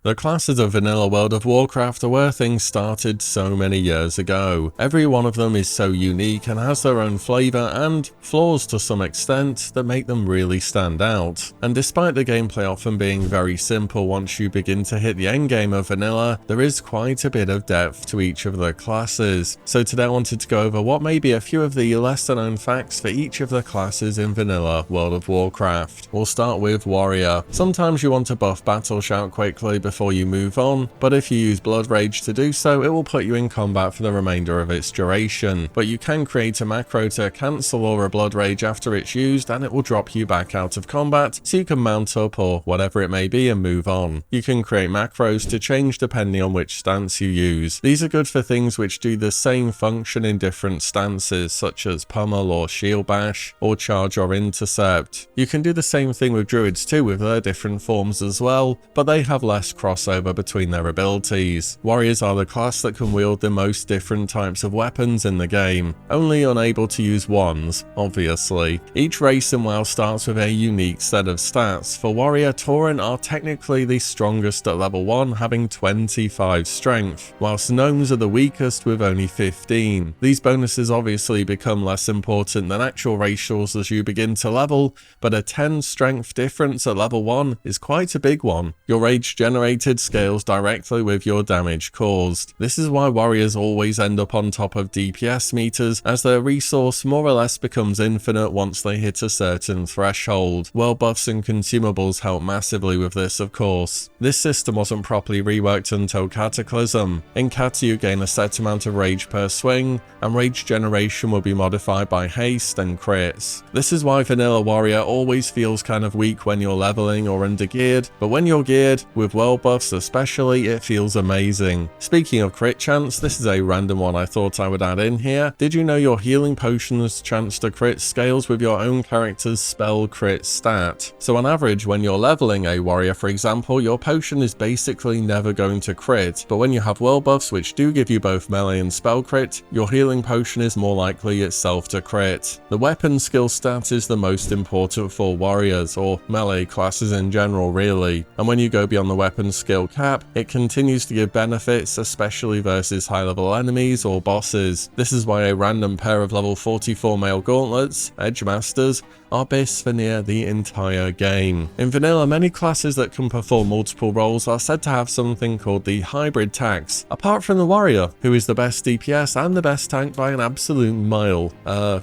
The classes of Vanilla World of Warcraft are where things started so many years ago. Every one of them is so unique and has their own flavour and flaws to some extent that make them really stand out. And despite the gameplay often being very simple once you begin to hit the endgame of Vanilla, there is quite a bit of depth to each of the classes. So today I wanted to go over what may be a few of the lesser known facts for each of the classes in Vanilla World of Warcraft. We'll start with Warrior. Sometimes you want to buff Battle Shout quickly before you move on, but if you use Blood Rage to do so, it will put you in combat for the remainder of its duration. But you can create a macro to cancel Aura Blood Rage after it's used, and it will drop you back out of combat, so you can mount up or whatever it may be and move on. You can create macros to change depending on which stance you use. These are good for things which do the same function in different stances, such as Pummel or Shield Bash, or Charge or Intercept. You can do the same thing with Druids too with their different forms as well, but they have less crossover between their abilities. Warriors are the class that can wield the most different types of weapons in the game, only unable to use wands, obviously. Each race in WoW starts with a unique set of stats. For Warrior, Tauren are technically the strongest at level 1, having 25 strength, whilst Gnomes are the weakest with only 15. These bonuses obviously become less important than actual racials as you begin to level, but a 10 strength difference at level 1 is quite a big one. Your rage generated scales directly with your damage caused. This is why warriors always end up on top of DPS meters, as their resource more or less becomes infinite once they hit a certain threshold. World buffs and consumables help massively with this, of course. This system wasn't properly reworked until Cataclysm. In Cata you gain a set amount of rage per swing, and rage generation will be modified by haste and crits. This is why Vanilla Warrior always feels kind of weak when you're leveling or under geared, but when you're geared, with world buffs especially, it feels amazing. Speaking of crit chance, this is a random one I thought I would add in here. Did you know your healing potion's chance to crit scales with your own character's spell crit stat? So on average, when you're leveling a warrior for example, your potion is basically never going to crit, but when you have world buffs which do give you both melee and spell crit, your healing potion is more likely itself to crit. The weapon skill stat is the most important for warriors, or melee classes in general really, and when you go beyond the weapon skill cap, it continues to give benefits, especially versus high level enemies or bosses. This is why a random pair of level 44 male gauntlets, Edge Masters, are best for near the entire game. In Vanilla, many classes that can perform multiple roles are said to have something called the hybrid tax, apart from the warrior, who is the best DPS and the best tank by an absolute mile.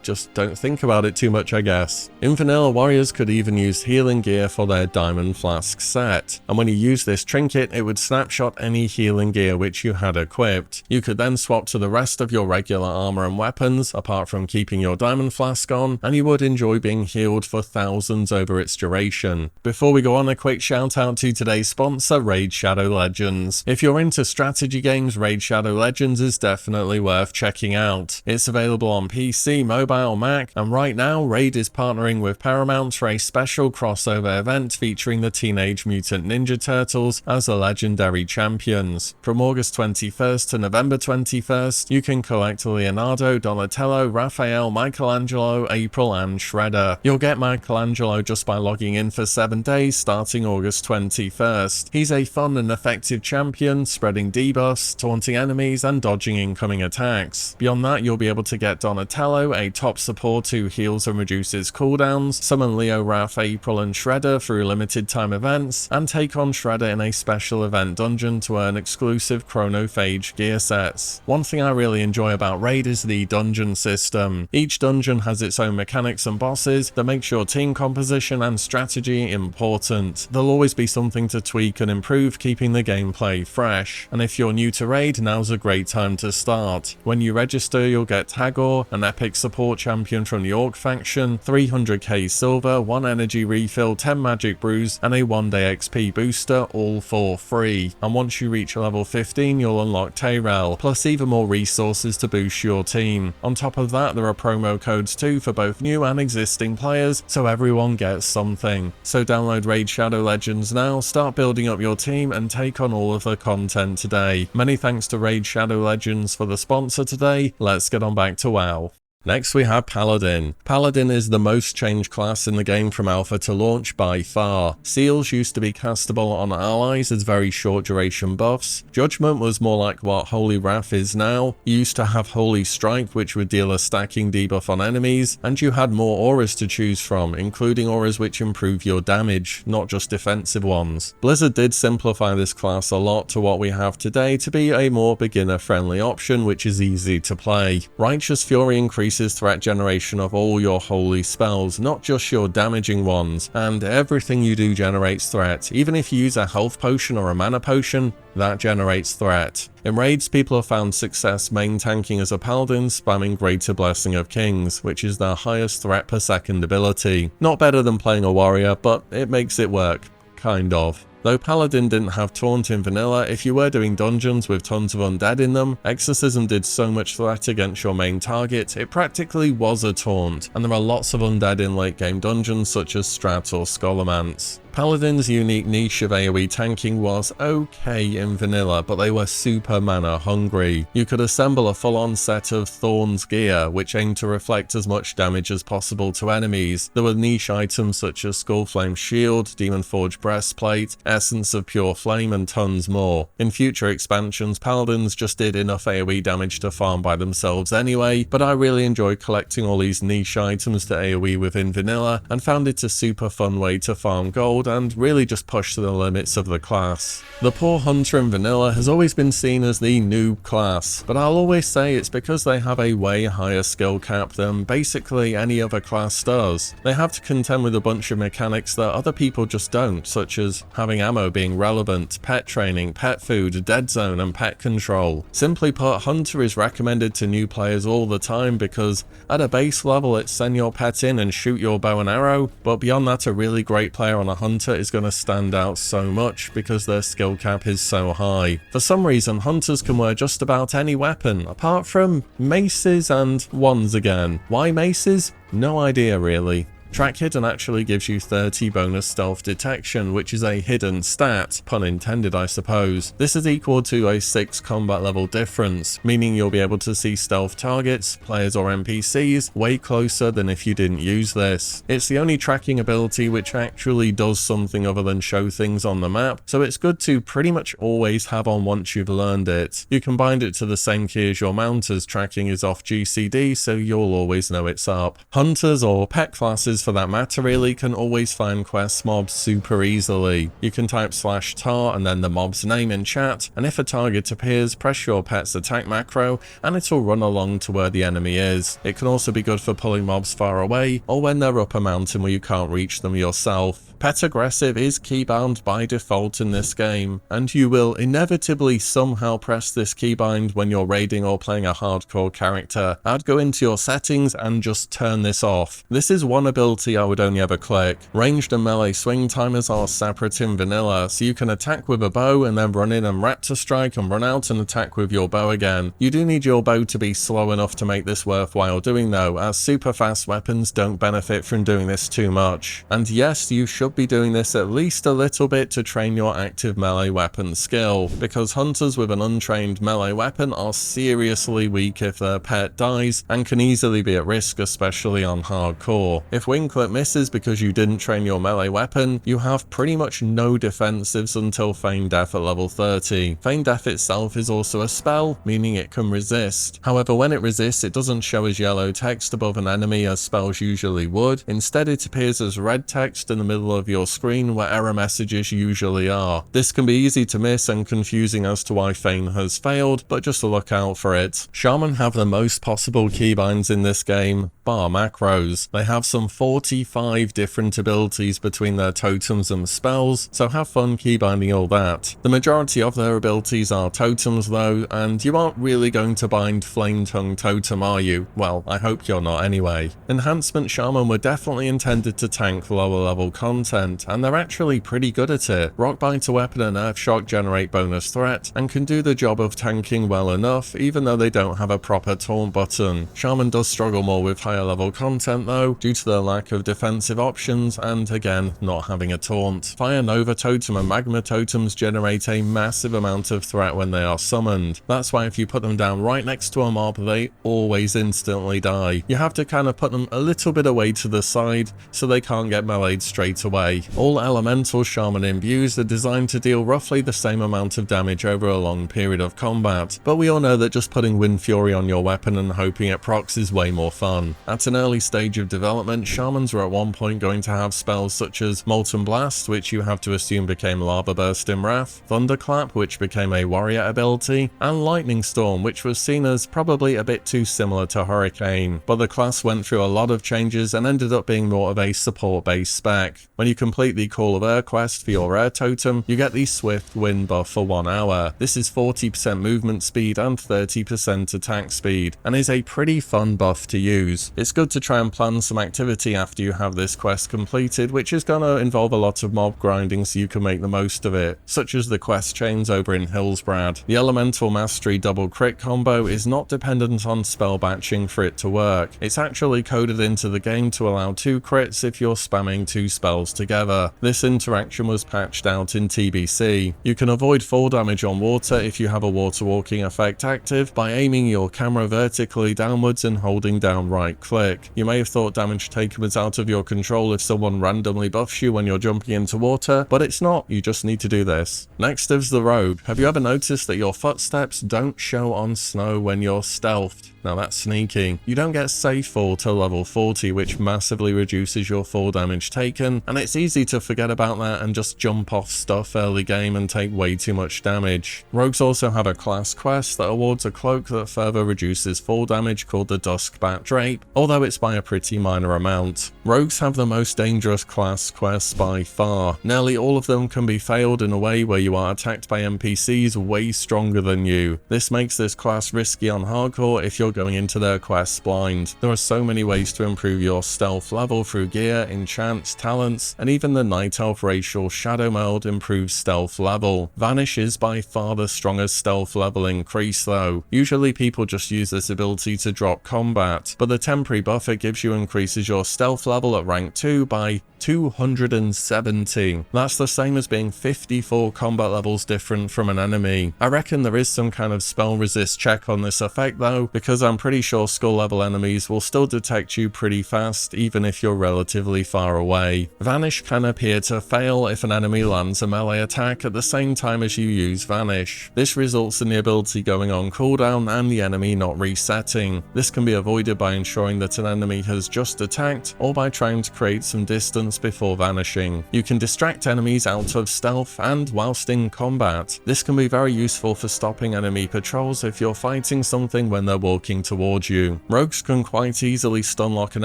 Just don't think about it too much, I guess. In Vanilla, warriors could even use healing gear for their diamond flask set, and when you use this trinket, it would snapshot any healing gear which you had equipped. You could then swap to the rest of your regular armor and weapons, apart from keeping your diamond flask on, and you would enjoy being healed for thousands over its duration. Before we go on, a quick shout out to today's sponsor, Raid Shadow Legends. If you're into strategy games, Raid Shadow Legends is definitely worth checking out. It's available on PC, mobile, Mac, and right now Raid is partnering with Paramount for a special crossover event featuring the Teenage Mutant Ninja Turtles as the legendary champions. From August 21st to November 21st, you can collect Leonardo, Donatello, Raphael, Michelangelo, April, and Shredder. You'll get Michelangelo just by logging in for 7 days starting August 21st. He's a fun and effective champion, spreading debuffs, taunting enemies, and dodging incoming attacks. Beyond that, you'll be able to get Donatello, a top support who heals and reduces cooldowns, summon Leo, Raph, April, and Shredder through limited time events, and take on Shredder in a special event dungeon to earn exclusive chronophage gear sets. One thing I really enjoy about Raid is the dungeon system. Each dungeon has its own mechanics and bosses that makes your team composition and strategy important. There'll always be something to tweak and improve, keeping the gameplay fresh. And if you're new to Raid, now's a great time to start. When you register, you'll get Tagoar, an epic support champion from the Orc faction, 300k silver, 1 energy refill, 10 magic brews, and a 1-day XP booster, all for free. And once you reach level 15, you'll unlock Tayrel, plus even more resources to boost your team. On top of that, there are promo codes too for both new and existing players, so everyone gets something. So download Raid Shadow Legends now, start building up your team, and take on all of the content today. Many thanks to Raid Shadow Legends for the sponsor today. Let's get on back to WoW. Next we have Paladin. Paladin is the most changed class in the game from alpha to launch by far. Seals used to be castable on allies as very short duration buffs. Judgment was more like what Holy Wrath is now. You used to have Holy Strike, which would deal a stacking debuff on enemies, and you had more auras to choose from, including auras which improve your damage, not just defensive ones. Blizzard did simplify this class a lot to what we have today to be a more beginner friendly option which is easy to play. Righteous Fury increases threat generation of all your holy spells, not just your damaging ones, and everything you do generates threat. Even if you use a health potion or a mana potion, that generates threat. In raids, people have found success main tanking as a paladin, spamming Greater Blessing of Kings, which is their highest threat per second ability. Not better than playing a warrior, but it makes it work. Kind of. Though Paladin didn't have Taunt in vanilla, if you were doing dungeons with tons of undead in them, Exorcism did so much threat against your main target, it practically was a taunt, and there are lots of undead in late game dungeons such as Strat or Scholomance. Paladin's unique niche of AoE tanking was okay in vanilla, but they were super mana hungry. You could assemble a full-on set of Thorn's gear, which aimed to reflect as much damage as possible to enemies. There were niche items such as Skullflame Shield, Demon Forge Breastplate, Essence of Pure Flame, and tons more. In future expansions, Paladins just did enough AoE damage to farm by themselves anyway, but I really enjoyed collecting all these niche items to AoE within vanilla, and found it a super fun way to farm gold and really just push to the limits of the class. The poor hunter in vanilla has always been seen as the noob class, but I'll always say it's because they have a way higher skill cap than basically any other class does. They have to contend with a bunch of mechanics that other people just don't, such as having ammo being relevant, pet training, pet food, dead zone, and pet control. Simply put, hunter is recommended to new players all the time because at a base level it's send your pet in and shoot your bow and arrow, but beyond that a really great player on a hunter is going to stand out so much because their skill cap is so high. For some reason, hunters can wear just about any weapon, apart from maces and wands again. Why maces? No idea really. Track Hidden actually gives you 30 bonus stealth detection, which is a hidden stat, pun intended I suppose. This is equal to a 6 combat level difference, meaning you'll be able to see stealth targets, players or NPCs, way closer than if you didn't use this. It's the only tracking ability which actually does something other than show things on the map, so it's good to pretty much always have on once you've learned it. You can bind it to the same key as your mount as tracking is off GCD, so you'll always know it's up. Hunters or pet classes for that matter really can always find quest mobs super easily. You can type /tar and then the mob's name in chat, and if a target appears, press your pet's attack macro and it'll run along to where the enemy is. It can also be good for pulling mobs far away or when they're up a mountain where you can't reach them yourself. Pet aggressive is keybound by default in this game, and you will inevitably somehow press this keybind when you're raiding or playing a hardcore character. I'd go into your settings and just turn this off. This is one ability I would only ever click. Ranged and melee swing timers are separate in vanilla, so you can attack with a bow and then run in and raptor strike and run out and attack with your bow again. You do need your bow to be slow enough to make this worthwhile doing though, as super fast weapons don't benefit from doing this too much. And yes, you should be doing this at least a little bit to train your active melee weapon skill, because hunters with an untrained melee weapon are seriously weak if their pet dies and can easily be at risk, especially on hardcore. If wing clip misses because you didn't train your melee weapon, you have pretty much no defensives until Feign Death at level 30. Feign Death itself is also a spell, meaning it can resist. However, when it resists, it doesn't show as yellow text above an enemy as spells usually would. Instead, it appears as red text in the middle of your screen where error messages usually are. This can be easy to miss and confusing as to why Feign has failed, but just look out for it. Shaman have the most possible keybinds in this game, bar macros. They have some 45 different abilities between their totems and spells, so have fun keybinding all that. The majority of their abilities are totems though, and you aren't really going to bind Flame Tongue Totem, are you? Well, I hope you're not anyway. Enhancement Shaman were definitely intended to tank lower level content, content, and they're actually pretty good at it. Rock Bite, a weapon, and Earth Shock generate bonus threat, and can do the job of tanking well enough, even though they don't have a proper taunt button. Shaman does struggle more with higher level content though, due to the lack of defensive options, and again, not having a taunt. Fire Nova Totem and Magma Totems generate a massive amount of threat when they are summoned. That's why if you put them down right next to a mob, they always instantly die. You have to kind of put them a little bit away to the side, so they can't get meleeed straight away. All elemental Shaman imbues are designed to deal roughly the same amount of damage over a long period of combat, but we all know that just putting Wind Fury on your weapon and hoping it procs is way more fun. At an early stage of development, Shamans were at one point going to have spells such as Molten Blast, which you have to assume became Lava Burst in Wrath, Thunderclap, which became a warrior ability, and Lightning Storm, which was seen as probably a bit too similar to Hurricane, but the class went through a lot of changes and ended up being more of a support-based spec. When you complete the Call of Air quest for your Air Totem, you get the Swift Wind buff for 1 hour. This is 40% movement speed and 30% attack speed, and is a pretty fun buff to use. It's good to try and plan some activity after you have this quest completed, which is gonna involve a lot of mob grinding so you can make the most of it, such as the quest chains over in Hillsbrad. The Elemental Mastery double crit combo is not dependent on spell batching for it to work. It's actually coded into the game to allow 2 crits if you're spamming 2 spells together. This interaction was patched out in TBC. You can avoid fall damage on water if you have a water walking effect active by aiming your camera vertically downwards and holding down right click. You may have thought damage taken was out of your control if someone randomly buffs you when you're jumping into water, but it's not, you just need to do this. Next is the Rogue. Have you ever noticed that your footsteps don't show on snow when you're stealthed? Now that's sneaking. You don't get safe fall till level 40, which massively reduces your fall damage taken, and it's easy to forget about that and just jump off stuff early game and take way too much damage. Rogues also have a class quest that awards a cloak that further reduces fall damage called the Dusk Bat Drape, although it's by a pretty minor amount. Rogues have the most dangerous class quests by far. Nearly all of them can be failed in a way where you are attacked by NPCs way stronger than you. This makes this class risky on hardcore if you're going into their quests blind. There are so many ways to improve your stealth level through gear, enchants, talents, and even the Night Elf racial Shadow mode improves stealth level. Vanish is by far the strongest stealth level increase though. Usually people just use this ability to drop combat, but the temporary buff it gives you increases your stealth level at rank 2 by 270. That's the same as being 54 combat levels different from an enemy. I reckon there is some kind of spell resist check on this effect though, because I'm pretty sure skull level enemies will still detect you pretty fast even if you're relatively far away. Vanish can appear to fail if an enemy lands a melee attack at the same time as you use Vanish. This results in the ability going on cooldown and the enemy not resetting. This can be avoided by ensuring that an enemy has just attacked or by trying to create some distance before vanishing. You can distract enemies out of stealth and whilst in combat. This can be very useful for stopping enemy patrols if you're fighting something when they're walking towards you. Rogues can quite easily stunlock an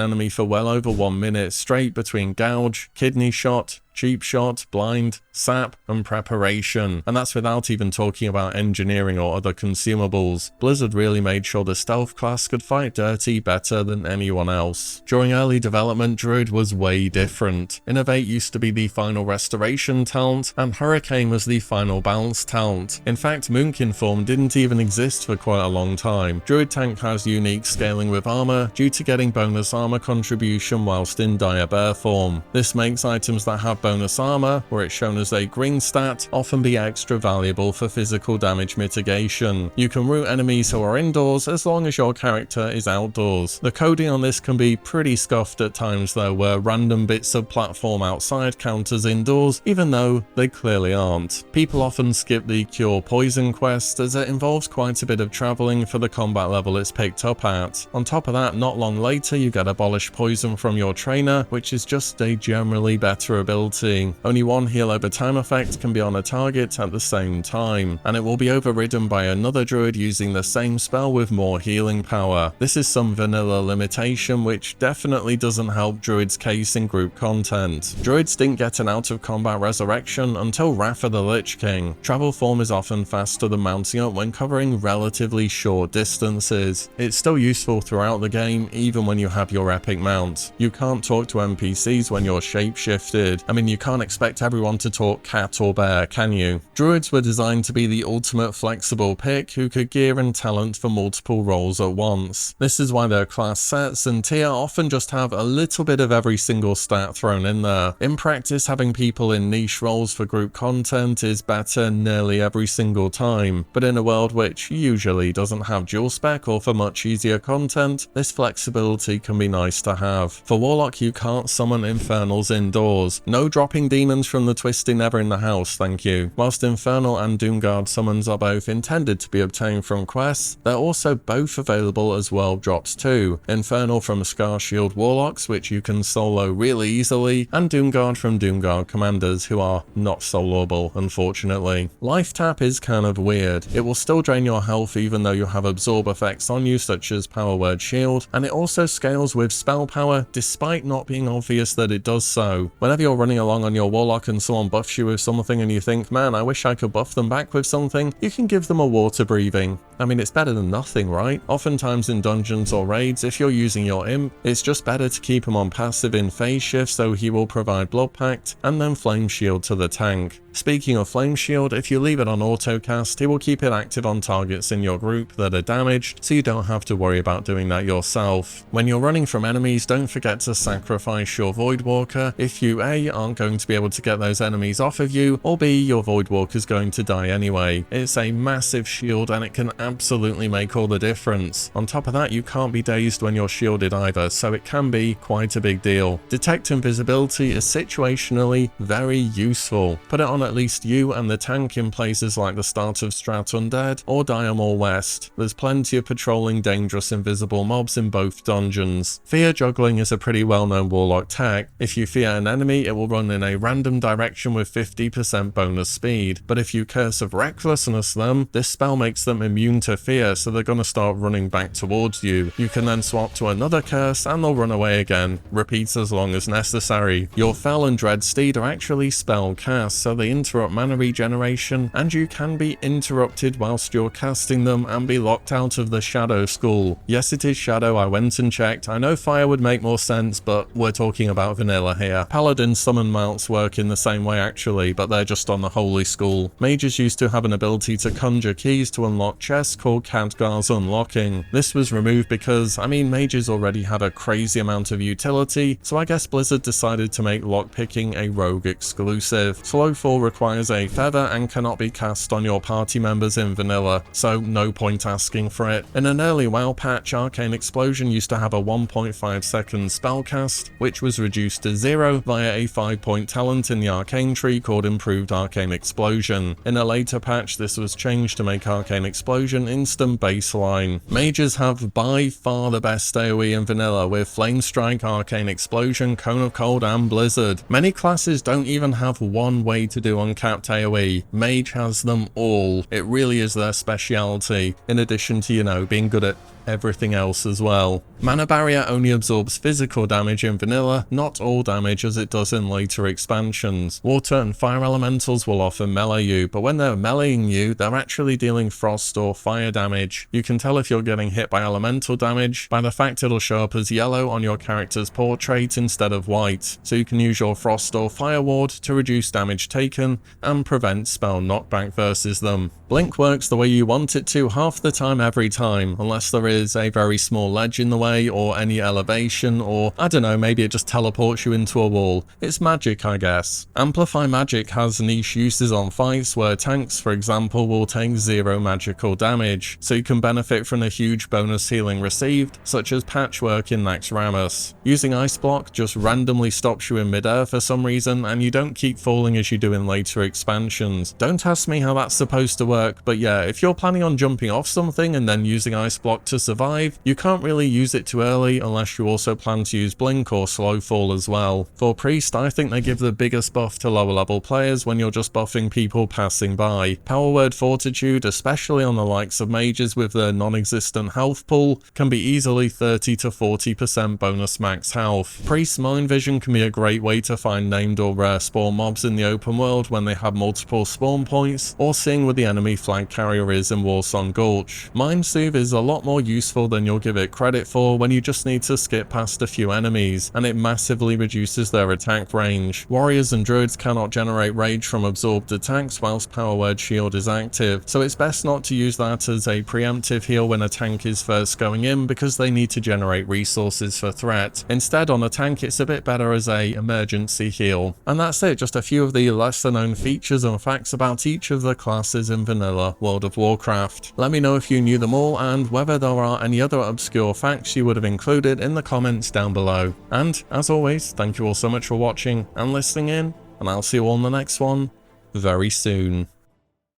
enemy for well over 1 minute straight between Gouge, Kidney Shot, Cheap Shot, Blind, Sap, and Preparation, and that's without even talking about engineering or other consumables. Blizzard really made sure the stealth class could fight dirty better than anyone else. During early development, Druid was way different. Innovate used to be the final restoration talent, and Hurricane was the final balance talent. In fact, Moonkin form didn't even exist for quite a long time. Druid tank has unique scaling with armor due to getting bonus armor contribution whilst in dire bear form. This makes items that have bonus armor, where it's shown as a green stat, often be extra valuable for physical damage mitigation. You can root enemies who are indoors as long as your character is outdoors. The coding on this can be pretty scuffed at times though, where random bits of platform outside count as indoors, even though they clearly aren't. People often skip the Cure Poison quest as it involves quite a bit of travelling for the combat level it's picked up at. On top of that, not long later you get Abolish Poison from your trainer, which is just a generally better ability. Only one heal over time effect can be on a target at the same time, and it will be overridden by another druid using the same spell with more healing power. This is some vanilla limitation which definitely doesn't help druids' case in group content. Druids didn't get an out of combat resurrection until Wrath of the Lich King. Travel form is often faster than mounting up when covering relatively short distances. It's still useful throughout the game even when you have your epic mount. You can't talk to NPCs when you're shapeshifted. I mean, mean, you can't expect everyone to talk cat or bear, can you? Druids were designed to be the ultimate flexible pick who could gear and talent for multiple roles at once. This is why their class sets and tier often just have a little bit of every single stat thrown in there. In practice, having people in niche roles for group content is better nearly every single time, but in a world which usually doesn't have dual spec or for much easier content, this flexibility can be nice to have. For Warlock, you can't summon Infernals indoors. No dropping demons from the Twisty Never in the house, thank you. Whilst Infernal and Doomguard summons are both intended to be obtained from quests, they're also both available as world drops too. Infernal from Scar Shield Warlocks, which you can solo really easily, and Doomguard from Doomguard Commanders, who are not soloable, unfortunately. Life Tap is kind of weird. It will still drain your health even though you have absorb effects on you such as Power Word Shield, and it also scales with spell power despite not being obvious that it does so. Whenever you're running along on your Warlock and someone buffs you with something and you think, man, I wish I could buff them back with something, you can give them a water breathing. I mean, it's better than nothing, right? Oftentimes in dungeons or raids, if you're using your imp, it's just better to keep him on passive in phase shift so he will provide Blood Pact and then Flame Shield to the tank. Speaking of Flame Shield, if you leave it on autocast, it will keep it active on targets in your group that are damaged, so you don't have to worry about doing that yourself. When you're running from enemies, don't forget to sacrifice your Voidwalker if you A, aren't going to be able to get those enemies off of you, or B, your Voidwalker's going to die anyway. It's a massive shield and it can absolutely make all the difference. On top of that, you can't be dazed when you're shielded either, so it can be quite a big deal. Detect Invisibility is situationally very useful. Put it on at least you and the tank in places like the start of Strat Undead or Diamore West. There's plenty of patrolling dangerous invisible mobs in both dungeons. Fear Juggling is a pretty well-known Warlock tech. If you fear an enemy, it will run in a random direction with 50% bonus speed, but if you Curse of Recklessness them, this spell makes them immune to fear, so they're gonna start running back towards you. You can then swap to another curse and they'll run away again. Repeats as long as necessary. Your Fel and Dread Steed are actually spell casts, so they interrupt mana regeneration, and you can be interrupted whilst you're casting them and be locked out of the Shadow School. Yes, it is Shadow, I went and checked. I know Fire would make more sense, but we're talking about vanilla here. Paladin summon mounts work in the same way actually, but they're just on the Holy School. Mages used to have an ability to conjure keys to unlock chests called Khadgar's Unlocking. This was removed because, I mean, mages already had a crazy amount of utility, so I guess Blizzard decided to make lockpicking a rogue exclusive. Slowfall requires a feather and cannot be cast on your party members in vanilla, so no point asking for it. In an early WoW patch, Arcane Explosion used to have a 1.5 second spell cast, which was reduced to 0 via a 5-point talent in the Arcane tree called Improved Arcane Explosion. In a later patch, this was changed to make Arcane Explosion instant baseline. Mages have by far the best AoE in vanilla with Flame Strike, Arcane Explosion, Cone of Cold and Blizzard. Many classes don't even have one way to do uncapped AoE. Mage has them all. It really is their speciality, in addition to, you know, being good at everything else as well. Mana Barrier only absorbs physical damage in vanilla, not all damage as it does in later expansions. Water and fire elementals will often melee you, but when they're meleeing you, they're actually dealing frost or fire damage. You can tell if you're getting hit by elemental damage by the fact it'll show up as yellow on your character's portrait instead of white, so you can use your frost or fire ward to reduce damage taken and prevent spell knockback versus them. Blink works the way you want it to half the time every time, unless there is a very small ledge in the way or any elevation, or I don't know, maybe it just teleports you into a wall. It's magic, I guess. Amplify Magic has niche uses on fights where tanks, for example, will take 0 magical damage, so you can benefit from a huge bonus healing received, such as Patchwork in Naxxramas. Using Ice Block just randomly stops you in midair for some reason, and you don't keep falling as you do in later expansions. Don't ask me how that's supposed to work, but yeah, if you're planning on jumping off something and then using Ice Block to survive, you can't really use it too early unless you also plan to use Blink or Slowfall as well. For Priest, I think they give the biggest buff to lower level players when you're just buffing people passing by. Power Word Fortitude, especially on the likes of mages with their non-existent health pool, can be easily 30 to 40% bonus max health. Priest's Mind Vision can be a great way to find named or rare spawn mobs in the open world when they have multiple spawn points, or seeing where the enemy flag carrier is in Warsong Gulch. Mind Soothe is a lot more useful useful than you'll give it credit for when you just need to skip past a few enemies, and it massively reduces their attack range. Warriors and druids cannot generate rage from absorbed attacks whilst Power Word Shield is active, so it's best not to use that as a preemptive heal when a tank is first going in because they need to generate resources for threat. Instead, on a tank it's a bit better as a emergency heal. And that's it, just a few of the lesser known features and facts about each of the classes in Vanilla World of Warcraft. Let me know if you knew them all and whether there are any other obscure facts you would have included in the comments down below. And as always, thank you all so much for watching and listening in, and I'll see you all in the next one very soon.